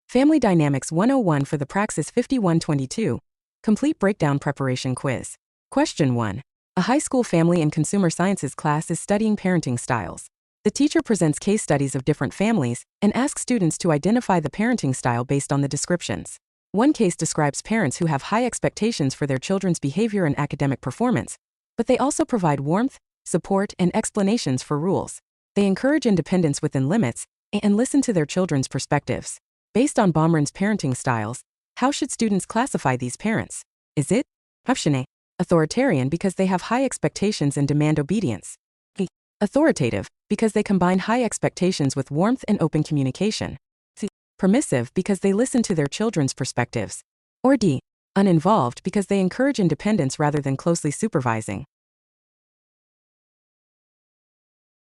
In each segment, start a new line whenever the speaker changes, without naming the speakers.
Family Dynamics 101 for the Praxis 5122. Complete Breakdown Preparation Quiz. Question 1. A high school family and consumer sciences class is studying parenting styles. The teacher presents case studies of different families and asks students to identify the parenting style based on the descriptions. One case describes parents who have high expectations for their children's behavior and academic performance, but they also provide warmth, support, and explanations for rules. They encourage independence within limits and listen to their children's perspectives. Based on Baumrinn's parenting styles, how should students classify these parents? Is it Option A, authoritarian because they have high expectations and demand obedience? B, authoritative because they combine high expectations with warmth and open communication? C, permissive because they listen to their children's perspectives? Or D, uninvolved because they encourage independence rather than closely supervising?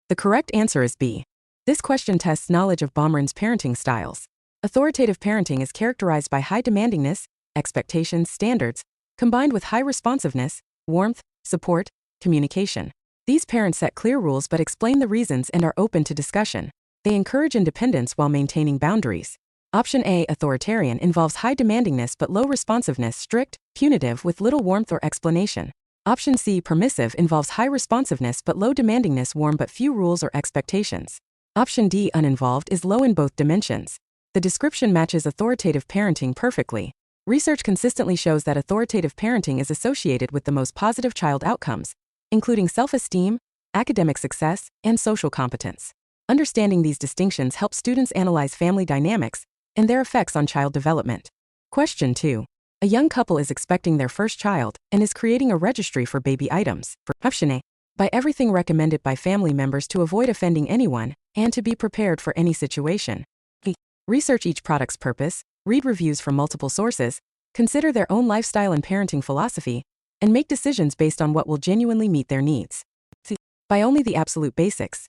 The correct answer is B. This question tests knowledge of Baumrinn's parenting styles. Authoritative parenting is characterized by high demandingness, expectations, standards, combined with high responsiveness, warmth, support, communication. These parents set clear rules but explain the reasons and are open to discussion. They encourage independence while maintaining boundaries. Option A, authoritarian, involves high demandingness but low responsiveness, strict, punitive with little warmth or explanation. Option C, permissive, involves high responsiveness but low demandingness, warm but few rules or expectations. Option D, uninvolved, is low in both dimensions. The description matches authoritative parenting perfectly. Research consistently shows that authoritative parenting is associated with the most positive child outcomes, including self-esteem, academic success, and social competence. Understanding these distinctions helps students analyze family dynamics and their effects on child development. Question 2. A young couple is expecting their first child and is creating a registry for baby items. Option A, buy everything recommended by family members to avoid offending anyone and to be prepared for any situation. B, research each product's purpose, read reviews from multiple sources, consider their own lifestyle and parenting philosophy, and make decisions based on what will genuinely meet their needs. C, buy only the absolute basics,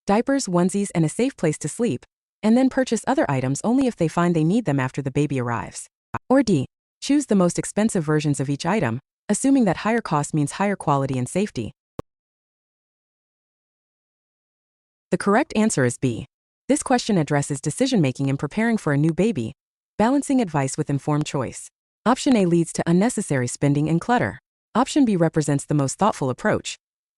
diapers, onesies, and a safe place to sleep, and then purchase other items only if they find they need them after the baby arrives. Or D, choose the most expensive versions of each item, assuming that higher cost means higher quality and safety. The correct answer is B. This question addresses decision-making in preparing for a new baby, balancing advice with informed choice. Option A leads to unnecessary spending and clutter. Option B represents the most thoughtful approach,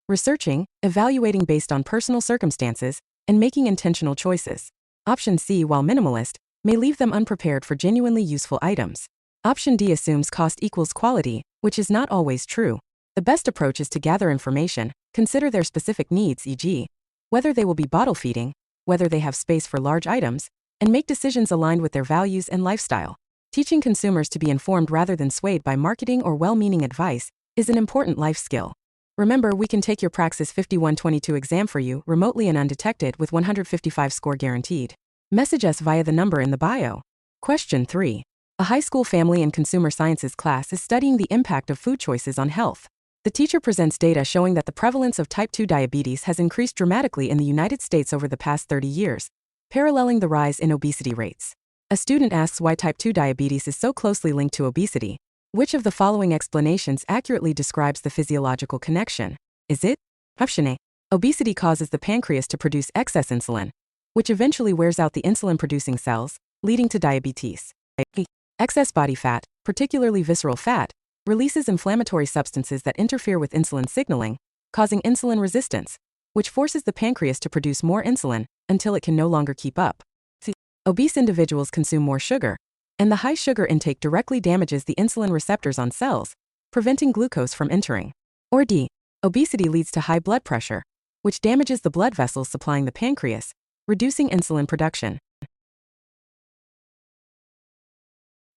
researching, evaluating based on personal circumstances, and making intentional choices. Option C, while minimalist, may leave them unprepared for genuinely useful items. Option D assumes cost equals quality, which is not always true. The best approach is to gather information, consider their specific needs, e.g., whether they will be bottle feeding, whether they have space for large items, and make decisions aligned with their values and lifestyle. Teaching consumers to be informed rather than swayed by marketing or well-meaning advice is an important life skill. Remember, we can take your Praxis 5122 exam for you remotely and undetected with 155 score guaranteed. Message us via the number in the bio. Question 3. A high school family and consumer sciences class is studying the impact of food choices on health. The teacher presents data showing that the prevalence of type 2 diabetes has increased dramatically in the United States over the past 30 years, paralleling the rise in obesity rates. A student asks why type 2 diabetes is so closely linked to obesity. Which of the following explanations accurately describes the physiological connection? Is it Option A, obesity causes the pancreas to produce excess insulin, which eventually wears out the insulin-producing cells, leading to diabetes? B, excess body fat, particularly visceral fat, releases inflammatory substances that interfere with insulin signaling, causing insulin resistance, which forces the pancreas to produce more insulin until it can no longer keep up. C, obese individuals consume more sugar, and the high sugar intake directly damages the insulin receptors on cells, preventing glucose from entering. Or D, obesity leads to high blood pressure, which damages the blood vessels supplying the pancreas, reducing insulin production.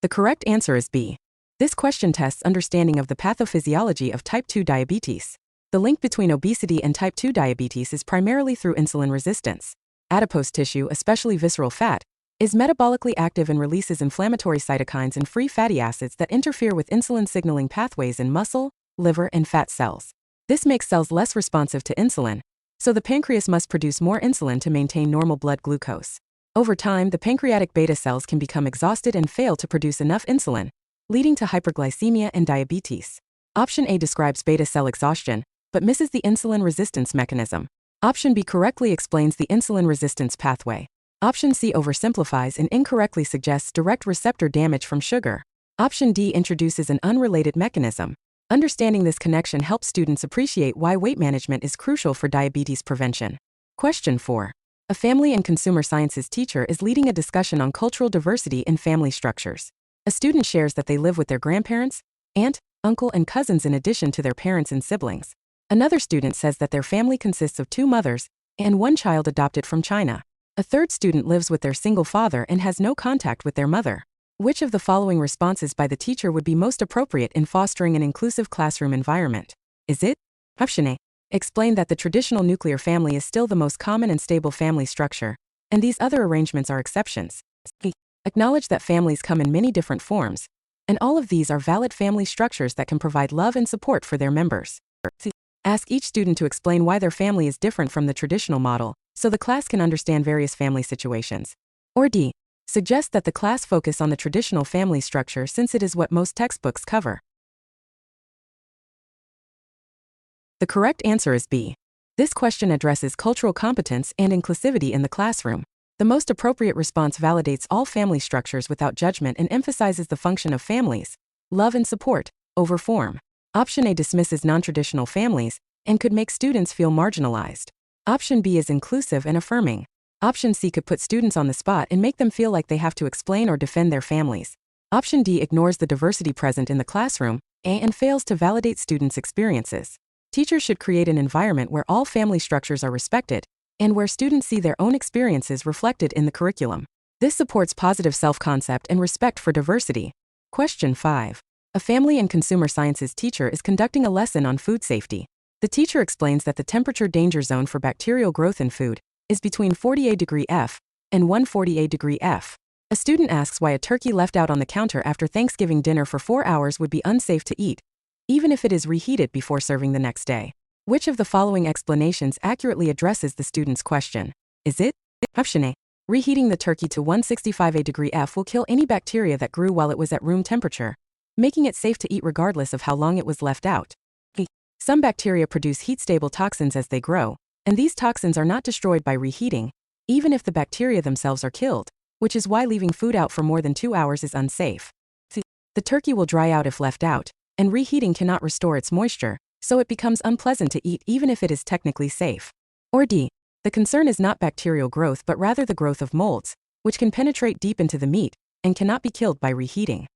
The correct answer is B. This question tests understanding of the pathophysiology of type 2 diabetes. The link between obesity and type 2 diabetes is primarily through insulin resistance. Adipose tissue, especially visceral fat, is metabolically active and releases inflammatory cytokines and free fatty acids that interfere with insulin signaling pathways in muscle, liver, and fat cells. This makes cells less responsive to insulin, so the pancreas must produce more insulin to maintain normal blood glucose. Over time, the pancreatic beta cells can become exhausted and fail to produce enough insulin, leading to hyperglycemia and diabetes. Option A describes beta cell exhaustion, but misses the insulin resistance mechanism. Option B correctly explains the insulin resistance pathway. Option C oversimplifies and incorrectly suggests direct receptor damage from sugar. Option D introduces an unrelated mechanism. Understanding this connection helps students appreciate why weight management is crucial for diabetes prevention. Question 4. A family and consumer sciences teacher is leading a discussion on cultural diversity in family structures. A student shares that they live with their grandparents, aunt, uncle, and cousins in addition to their parents and siblings. Another student says that their family consists of 2 mothers and 1 child adopted from China. A third student lives with their single father and has no contact with their mother. Which of the following responses by the teacher would be most appropriate in fostering an inclusive classroom environment? Is it? Option A. Explain that the traditional nuclear family is still the most common and stable family structure, and these other arrangements are exceptions. B. Acknowledge that families come in many different forms, and all of these are valid family structures that can provide love and support for their members. C. Ask each student to explain why their family is different from the traditional model, so the class can understand various family situations. Or D. Suggest that the class focus on the traditional family structure since it is what most textbooks cover. The correct answer is B. This question addresses cultural competence and inclusivity in the classroom. The most appropriate response validates all family structures without judgment and emphasizes the function of families, love and support, over form. Option A dismisses non-traditional families and could make students feel marginalized. Option B is inclusive and affirming. Option C could put students on the spot and make them feel like they have to explain or defend their families. Option D ignores the diversity present in the classroom and fails to validate students' experiences. Teachers should create an environment where all family structures are respected and where students see their own experiences reflected in the curriculum. This supports positive self-concept and respect for diversity. Question 5. A family and consumer sciences teacher is conducting a lesson on food safety. The teacher explains that the temperature danger zone for bacterial growth in food is between 48° F and 148° F. A student asks why a turkey left out on the counter after Thanksgiving dinner for 4 hours would be unsafe to eat, even if it is reheated before serving the next day. Which of the following explanations accurately addresses the student's question? Is it? Option A. Reheating the turkey to 165° F will kill any bacteria that grew while it was at room temperature, making it safe to eat regardless of how long it was left out. B. Some bacteria produce heat-stable toxins as they grow, and these toxins are not destroyed by reheating, even if the bacteria themselves are killed, which is why leaving food out for more than 2 hours is unsafe. C. The turkey will dry out if left out, and reheating cannot restore its moisture, so it becomes unpleasant to eat even if it is technically safe. Or D. The concern is not bacterial growth but rather the growth of molds, which can penetrate deep into the meat and cannot be killed by reheating.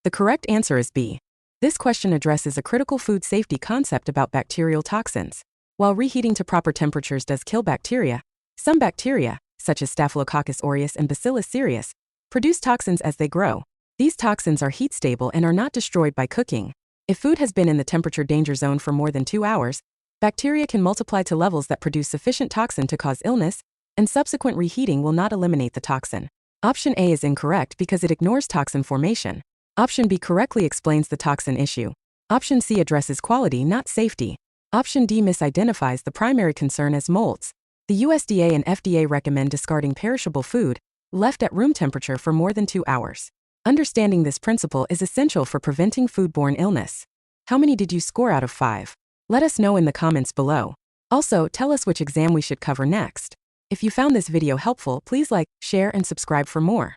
The correct answer is B. This question addresses a critical food safety concept about bacterial toxins. While reheating to proper temperatures does kill bacteria, some bacteria, such as Staphylococcus aureus and Bacillus cereus, produce toxins as they grow. These toxins are heat-stable and are not destroyed by cooking. If food has been in the temperature danger zone for more than 2 hours, bacteria can multiply to levels that produce sufficient toxin to cause illness, and subsequent reheating will not eliminate the toxin. Option A is incorrect because it ignores toxin formation. Option B correctly explains the toxin issue. Option C addresses quality, not safety. Option D misidentifies the primary concern as molds. The USDA and FDA recommend discarding perishable food left at room temperature for more than 2 hours. Understanding this principle is essential for preventing foodborne illness. How many did you score out of 5? Let us know in the comments below. Also, tell us which exam we should cover next. If you found this video helpful, please like, share, and subscribe for more.